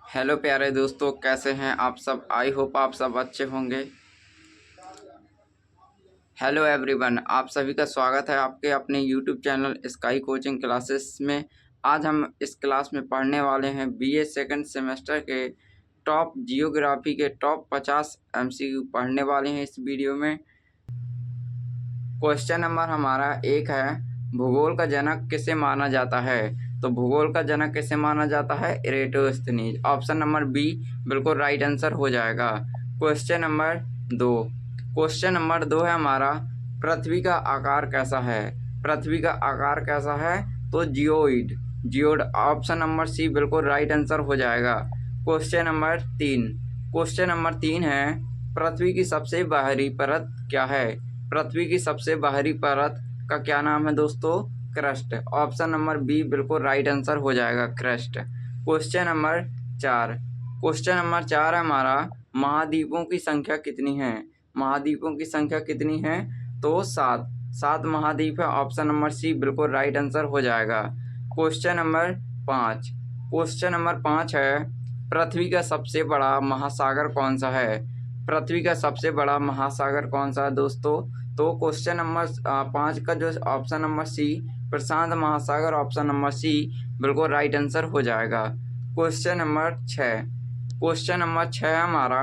Hello प्यारे दोस्तों, कैसे हैं आप सब। आई होप आप सब अच्छे होंगे। हेलो एवरीवन, आप सभी का स्वागत है आपके अपने YouTube channel sky coaching classes में। आज हम इस क्लास में पढ़ने वाले हैं बीए सेकंड सेमेस्टर के टॉप जियोग्राफी के टॉप 50 एमसीक्यू पढ़ने वाले हैं इस वीडियो में। क्वेश्चन नंबर हमारा 1 है, भूगोल का जनक किसे माना जाता है। तो भूगोल का जनक किसे माना जाता है, इरेटोस्थनीज। ऑप्शन नंबर बी बिल्कुल राइट आंसर हो जाएगा। क्वेश्चन नंबर 2 क्वेश्चन नंबर 2 है हमारा, पृथ्वी का आकार कैसा है। पृथ्वी का आकार कैसा है, तो geoid. Geoid option number C बिल्कुल राइट आंसर हो जाएगा। क्वेश्चन नंबर 3 है, पृथ्वी की सबसे बाहरी परत क्या है। पृथ्वी की सबसे बाहरी परत का क्या नाम है दोस्तों, क्रस्ट। ऑप्शन नंबर बी बिल्कुल राइट आंसर हो जाएगा, क्रस्ट। क्वेश्चन नंबर 4 है हमारा, महाद्वीपों की संख्या कितनी है। महाद्वीपों की संख्या कितनी है, तो 7 महाद्वीप है। ऑप्शन नंबर सी बिल्कुल राइट आंसर हो जाएगा। क्वेश्चन नंबर 5 है, पृथ्वी का सबसे बड़ा महासागर कौन सा है। पृथ्वी का सबसे बड़ा महासागर कौन सा है दोस्तों, तो क्वेश्चन नंबर 5 का जो ऑप्शन नंबर सी प्रशांत महासागर, ऑप्शन नंबर सी बिल्कुल राइट आंसर हो जाएगा। क्वेश्चन नंबर 6 हमारा,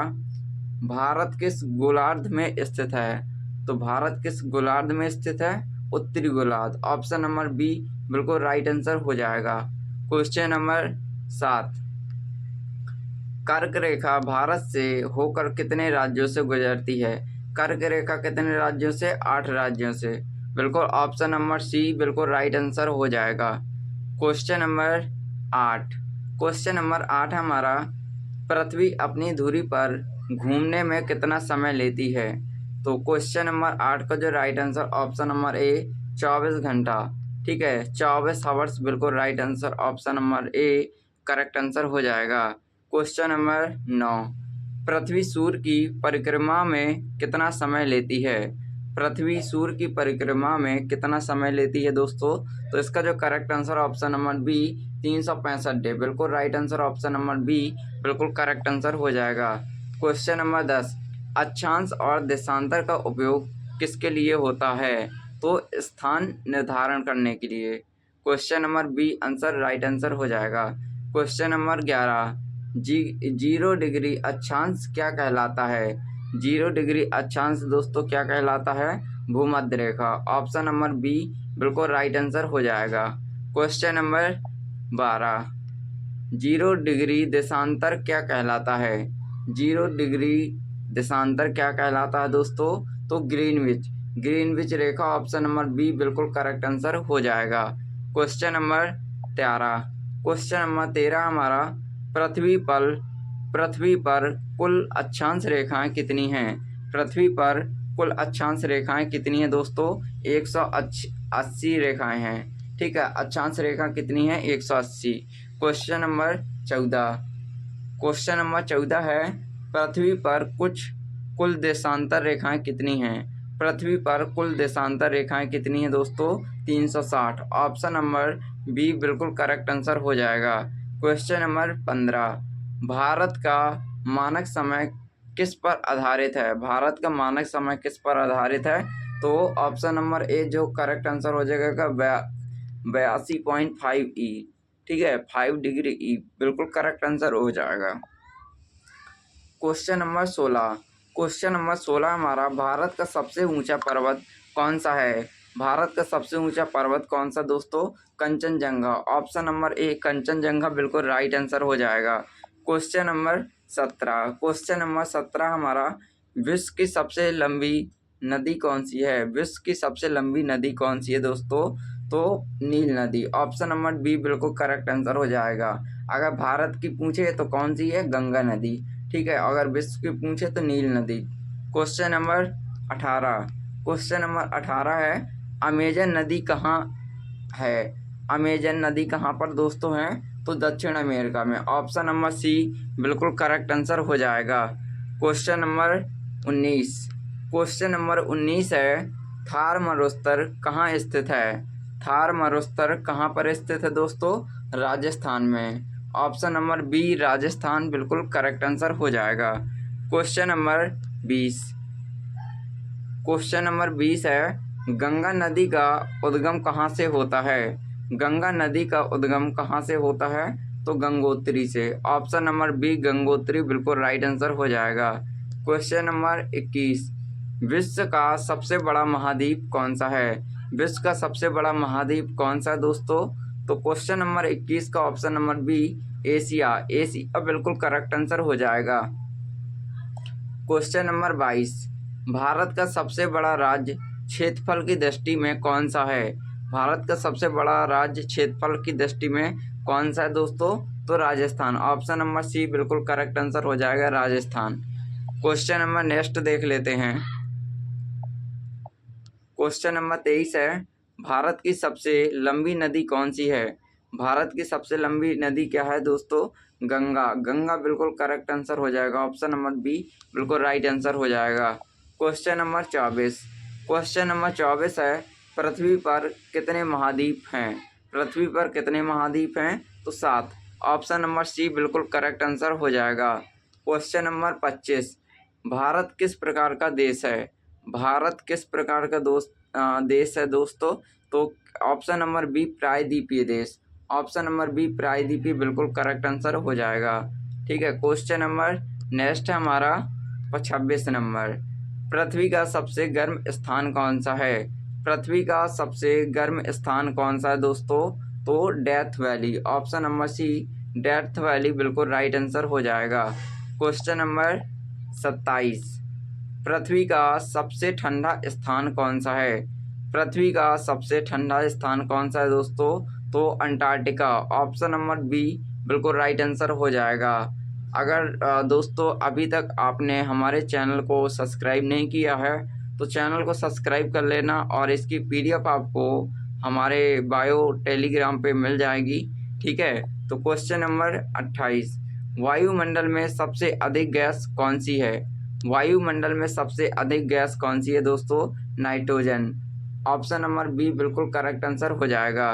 भारत किस गोलार्ध में स्थित है। तो भारत किस गोलार्ध में स्थित है, उत्तरी गोलार्ध। ऑप्शन नंबर बी बिल्कुल राइट आंसर हो जाएगा। क्वेश्चन नंबर 7, कर्क रेखा भारत से होकर कितने राज्यों से गुजरती है। कर्क रेखा कितने राज्यों से, 8 राज्यों से। बिल्कुल ऑप्शन नंबर सी बिल्कुल राइट आंसर हो जाएगा। क्वेश्चन नंबर 8 हमारा, पृथ्वी अपनी धुरी पर घूमने में कितना समय लेती है। तो क्वेश्चन नंबर 8 का जो right answer option number A 24 घंटा। ठीक है, 24 आवर्स बिल्कुल right answer, option number A correct answer हो जाएगा। क्वेश्चन नंबर 9, पृथ्वी सूर्य की परिक्रमा में कितना समय लेती है। पृथ्वी सूर्य की परिक्रमा में कितना समय लेती है दोस्तों, तो इसका जो correct answer option number B 365 day. बिल्कुल right answer, option number B बिल्कुल करेक्ट आंसर हो जाएगा। क्वेश्चन नंबर 10, अक्षांश और देशांतर का उपयोग किसके लिए होता है, तो स्थान निर्धारण करने के लिए। Question number B answer right answer हो जाएगा। क्वेश्चन नंबर 11, 0 डिग्री अक्षांश क्या कहलाता है। 0 डिग्री अक्षांश दोस्तों क्या कहलाता है, भूमध्य रेखा। ऑप्शन नंबर बी बिल्कुल राइट आंसर हो जाएगा। क्वेश्चन नंबर 12, 0 डिग्री देशांतर क्या कहलाता है। 0 डिग्री देशांतर क्या कहलाता है दोस्तों, तो ग्रीनविच रेखा। ऑप्शन नंबर बी बिल्कुल करेक्ट आंसर हो जाएगा। क्वेश्चन नंबर 13 हमारा, पृथ्वी पर कुल अक्षांश रेखाएं कितनी हैं। पृथ्वी पर कुल अक्षांश रेखाएं कितनी हैं दोस्तों, 180 रेखाएं हैं। ठीक है, अक्षांश रेखा कितनी है, 180। क्वेश्चन नंबर 14 है, पृथ्वी पर कुल देशांतर रेखाएं कितनी हैं। पृथ्वी पर कुल देशांतर रेखाएं कितनी हैं दोस्तों, 360। ऑप्शन नंबर बी बिल्कुल करेक्ट आंसर हो जाएगा। क्वेश्चन नंबर 15, भारत का मानक समय किस पर आधारित है। भारत का मानक समय किस पर आधारित है, तो ऑप्शन नंबर ए जो करेक्ट आंसर हो जाएगा 82.5 ई। ठीक है, 5 डिग्री ई बिल्कुल करेक्ट आंसर हो जाएगा। क्वेश्चन नंबर 16 हमारा, भारत का सबसे ऊंचा पर्वत कौन सा है। भारत का सबसे ऊंचा पर्वत कौन सा दोस्तों, Kanchenjunga. Option number A Kanchenjunga बिल्कुल राइट आंसर हो जाएगा। क्वेश्चन नंबर 17 हमारा, विश्व की सबसे लंबी नदी कौन सी है। विश्व की सबसे लंबी नदी कौन सी है दोस्तों, तो नील नदी। ऑप्शन नंबर बी बिल्कुल करेक्ट आंसर हो जाएगा। अगर भारत की पूछे तो कौन सी है, गंगा नदी। ठीक है, अगर विश्व की पूछे तो नील नदी। क्वेश्चन नंबर 18 है, अमेजन नदी कहाँ है। अमेजन नदी कहाँ पर दोस्तों है, तो दक्षिण अमेरिका में। ऑप्शन नंबर सी बिल्कुल करेक्ट आंसर हो जाएगा। क्वेश्चन नंबर 19 है, थार मरुस्थल कहाँ स्थित है। थार मरुस्थल कहाँ पर स्थित है दोस्तों, राजस्थान में। ऑप्शन नंबर बी राजस्थान बिल्कुल करेक्ट आंसर हो जाएगा। Question number 20। क्वेश्चन नंबर 20 है, गंगा नदी का उद्गम कहाँ से होता है? गंगा नदी का उद्गम कहाँ से होता है? तो गंगोत्री से। ऑप्शन नंबर बी गंगोत्री बिल्कुल राइट आंसर हो जाएगा। क्वेश्चन नंबर 21, विश्व का सबसे बड़ा महाद्वीप कौन सा है? विश्व का सबसे बड़ा महाद्वीप कौन सा है दोस्तों? तो क्वेश्चन नंबर 21 का option number B Asia. Asia बिल्कुल करेक्ट आंसर हो जाएगा। क्वेश्चन नंबर 22, भारत का सबसे बड़ा राज्य क्षेत्रफल की दृष्टि में कौन सा है? भारत का सबसे बड़ा राज्य क्षेत्रफल की दृष्टि में कौन सा है दोस्तों? तो राजस्थान। ऑप्शन नंबर सी बिल्कुल करेक्ट आंसर हो जाएगा, राजस्थान। क्वेश्चन नंबर नेक्स्ट देख लेते हैं। क्वेश्चन नंबर 23 है, भारत की सबसे लंबी नदी कौन सी है? भारत की सबसे लंबी नदी क्या है दोस्तों? गंगा। गंगा बिल्कुल करेक्ट आंसर हो जाएगा। ऑप्शन नंबर बी बिल्कुल राइट आंसर हो जाएगा। Question number 24। क्वेश्चन नंबर 24 है, पृथ्वी पर कितने महाद्वीप हैं? पृथ्वी पर कितने महाद्वीप हैं? तो 7। ऑप्शन नंबर सी बिल्कुल करेक्ट आंसर हो जाएगा। क्वेश्चन नंबर 25, भारत किस प्रकार का देश है? भारत किस प्रकार का देश है दोस्तों? तो ऑप्शन नंबर बी प्रायद्वीपीय देश। ऑप्शन नंबर बी प्रायद्वीपीय बिल्कुल करेक्ट आंसर हो जाएगा। ठीक है, क्वेश्चन नंबर नेक्स्ट है हमारा 26 नंबर। पृथ्वी का सबसे गर्म स्थान कौन सा है? पृथ्वी का सबसे गर्म स्थान कौन सा है दोस्तों? तो Death Valley. Option number C Death Valley बिल्कुल राइट आंसर हो जाएगा। क्वेश्चन नंबर 27, पृथ्वी का सबसे ठंडा स्थान कौन सा है? पृथ्वी का सबसे ठंडा स्थान कौन सा है दोस्तों? तो अंटार्कटिका। ऑप्शन नंबर बी बिल्कुल राइट आंसर हो जाएगा। अगर दोस्तों अभी तक आपने हमारे चैनल को सब्सक्राइब नहीं किया है तो चैनल को सब्सक्राइब कर लेना और इसकी पीडीएफ आपको हमारे बायो टेलीग्राम पे मिल जाएगी। ठीक है, तो क्वेश्चन नंबर 28, वायुमंडल में सबसे अधिक गैस कौन सी है? वायुमंडल में सबसे अधिक गैस कौन सी है दोस्तों? नाइट्रोजन। ऑप्शन नंबर बी बिल्कुल करेक्ट आंसर हो जाएगा।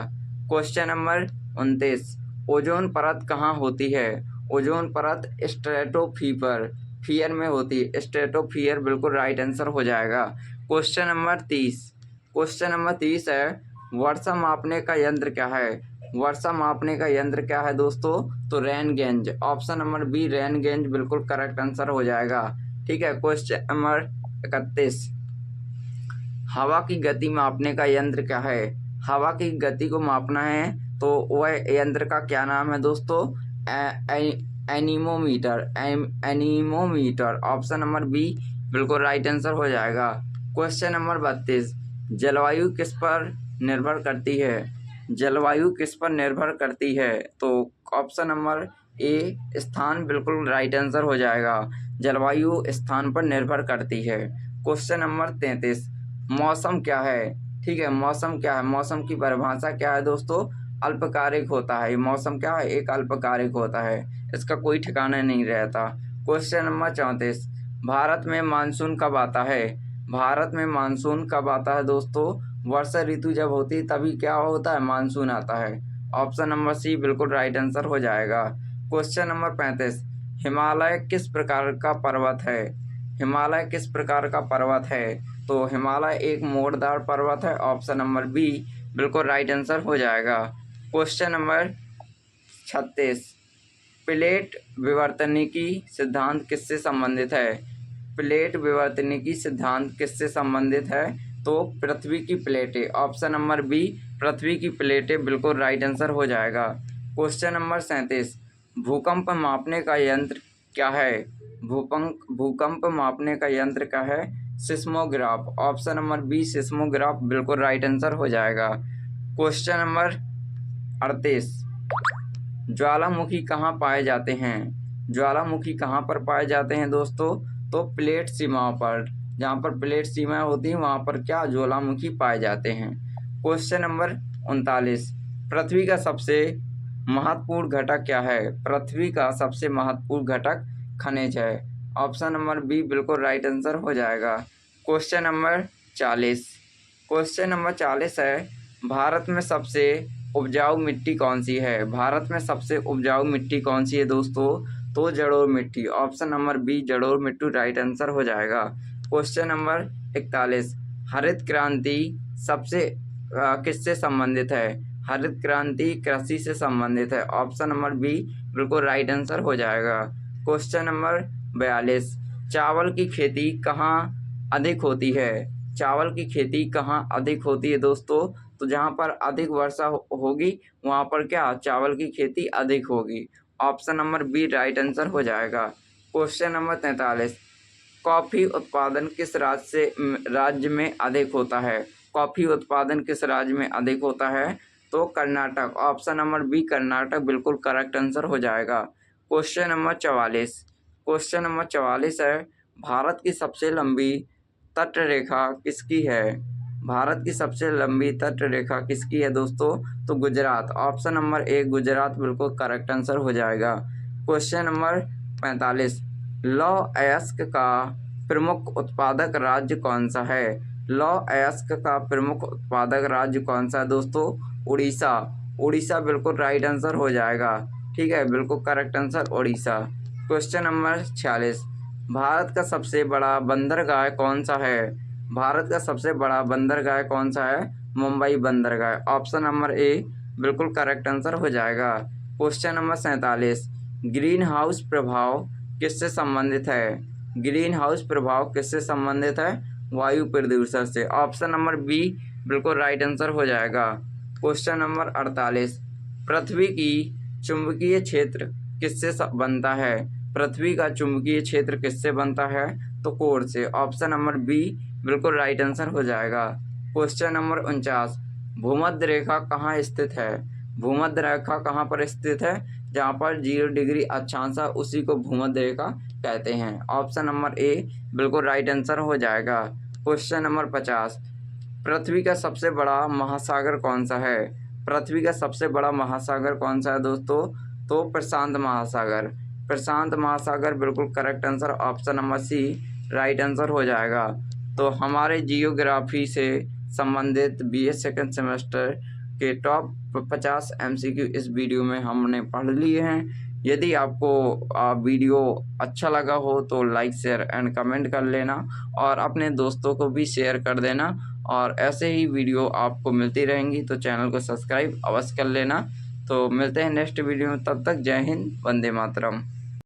क्वेश्चन नंबर 29, ओजोन परत कहाँ होती है? ओजोन परत स्ट्रेटोस्फीयर में होती है। स्ट्रेटोस्फीयर बिल्कुल राइट आंसर हो जाएगा। Question number 30। क्वेश्चन नंबर 30 है, वर्षा मापने का यंत्र क्या है? वर्षा मापने का यंत्र क्या है दोस्तों? तो rain gauge. Option number B rain gauge बिल्कुल करेक्ट आंसर हो जाएगा। ठीक है, क्वेश्चन नंबर 31, हवा की गति मापने का यंत्र क्या है? हवा की गति को मापना है तो वह यंत्र का क्या नाम है दोस्तों? Anemometer. Anemometer. Option number B बिल्कुल राइट आंसर हो जाएगा। क्वेश्चन नंबर 32, जलवायु किस पर निर्भर करती है? जलवायु किस पर निर्भर करती है? तो ऑप्शन नंबर ए स्थान बिल्कुल राइट आंसर हो जाएगा। जलवायु स्थान पर निर्भर करती है। क्वेश्चन नंबर 33, मौसम क्या है? ठीक है, मौसम क्या है? मौसम की परिभाषा क्या है दोस्तों? अल्पकालिक होता है। मौसम क्या है? एक अल्पकालिक होता है, इसका कोई ठिकाना नहीं रहता। क्वेश्चन नंबर 34, भारत में मानसून कब आता है? भारत में मानसून कब आता है दोस्तों? वर्षा ऋतु जब होती है तभी क्या होता है? मानसून आता है। ऑप्शन नंबर सी बिल्कुल राइट आंसर हो जाएगा। क्वेश्चन नंबर 35, हिमालय किस प्रकार का पर्वत है? हिमालय किस प्रकार का पर्वत है? तो हिमालय एक मोड़दार पर्वत है। ऑप्शन नंबर बी बिल्कुल राइट आंसर हो जाएगा। क्वेश्चन नंबर 36, प्लेट विवर्तनिकी सिद्धांत किससे संबंधित है? प्लेट विवर्तनिकी सिद्धांत किससे संबंधित है? तो पृथ्वी की प्लेटें। ऑप्शन नंबर बी पृथ्वी की प्लेटें बिल्कुल राइट आंसर हो जाएगा। क्वेश्चन नंबर 37, भूकंप मापने का यंत्र क्या है? भूकंप मापने का यंत्र क्या है? Seismograph. Option number B seismograph बिल्कुल राइट आंसर हो जाएगा। क्वेश्चन नंबर 38, ज्वालामुखी कहाँ पाए जाते हैं? ज्वालामुखी कहाँ पर पाए जाते हैं दोस्तों? तो प्लेट सीमाओं पर। जहाँ पर प्लेट सीमाएं होती हैं वहाँ पर क्या ज्वालामुखी पाए जाते हैं। क्वेश्चन नंबर 39, पृथ्वी का सबसे महत्वपूर्ण घटक क्या है? पृथ्वी का सबसे महत्वपूर्ण घटक खनिज है। ऑप्शन नंबर बी बिल्कुल राइट आंसर हो जाएगा। Question number 40। क्वेश्चन नंबर 40 है, भारत में सबसे उपजाऊ मिट्टी कौन सी है? भारत में सबसे उपजाऊ मिट्टी कौन सी है दोस्तों? तो जलोढ़ मिट्टी। ऑप्शन नंबर बी जलोढ़ मिट्टी राइट आंसर हो जाएगा। क्वेश्चन नंबर 41, हरित क्रांति सबसे किससे संबंधित है? हरित क्रांति कृषि से संबंधित है। ऑप्शन नंबर बी बिल्कुल राइट आंसर हो जाएगा। क्वेश्चन नंबर 42, चावल की खेती कहाँ अधिक होती है? चावल की खेती कहाँ अधिक होती है दोस्तों? तो जहाँ पर अधिक वर्षा होगी वहाँ पर क्या चावल की खेती अधिक होगी। Option number B right answer हो जाएगा। क्वेश्चन नंबर 43, कॉफ़ी उत्पादन किस राज्य में अधिक होता है? कॉफ़ी उत्पादन किस राज्य में अधिक होता है? तो Karnataka. Option number B Karnataka बिल्कुल करेक्ट आंसर हो जाएगा। क्वेश्चन नंबर 44, क्वेश्चन नंबर 44 है, भारत की सबसे लंबी तट रेखा किसकी है? भारत की सबसे लंबी तट रेखा किसकी है दोस्तों? तो Gujarat. Option number A Gujarat बिल्कुल करेक्ट आंसर हो जाएगा। क्वेश्चन नंबर 45, लौह अयस्क का प्रमुख उत्पादक राज्य कौन सा है? लौह अयस्क का प्रमुख उत्पादक राज्य कौन सा है दोस्तों? उड़ीसा। उड़ीसा बिल्कुल राइट आंसर हो जाएगा। ठीक है, बिल्कुल correct answer Orissa. Question number 46, Bharat का सबसे बड़ा बंदरगाह कौन सा है? भारत का सबसे बड़ा बंदरगाह कौन सा है? मुंबई बंदरगाह। ऑप्शन नंबर ए बिल्कुल करेक्ट आंसर हो जाएगा। क्वेश्चन नंबर 47, ग्रीन हाउस प्रभाव किससे संबंधित है? ग्रीन हाउस प्रभाव किससे संबंधित है? वायु प्रदूषण से। ऑप्शन नंबर बी बिल्कुल राइट आंसर हो जाएगा। क्वेश्चन नंबर 48, पृथ्वी की चुंबकीय क्षेत्र किससे बनता है? पृथ्वी का चुंबकीय क्षेत्र किससे बनता है? तो कोर से। ऑप्शन नंबर बी बिल्कुल राइट आंसर हो जाएगा। क्वेश्चन नंबर 49, भूमध्य रेखा कहाँ स्थित है? भूमध्य रेखा कहाँ पर स्थित है? जहाँ पर 0 डिग्री अक्षांश है उसी को भूमध्य रेखा कहते हैं। ऑप्शन नंबर ए बिल्कुल राइट आंसर हो जाएगा। क्वेश्चन नंबर 50, पृथ्वी का सबसे बड़ा महासागर कौन सा है? पृथ्वी का सबसे बड़ा महासागर कौन सा है दोस्तों? तो प्रशांत महासागर। प्रशांत महासागर बिल्कुल correct answer. Option number C right answer हो जाएगा। तो हमारे जियोग्राफी से संबंधित बीए सेकंड सेमेस्टर के टॉप 50 एमसीक्यू इस वीडियो में हमने पढ़ लिए हैं। यदि आपको वीडियो अच्छा लगा हो तो लाइक शेयर एंड कमेंट कर लेना और अपने दोस्तों को भी शेयर कर देना और ऐसे ही वीडियो आपको मिलती रहेंगी तो चैनल को सब्सक्राइब अवश्य कर लेना। तो मिलते हैं नेक्स्ट वीडियो में, तब तक जय हिंद, वंदे मातरम।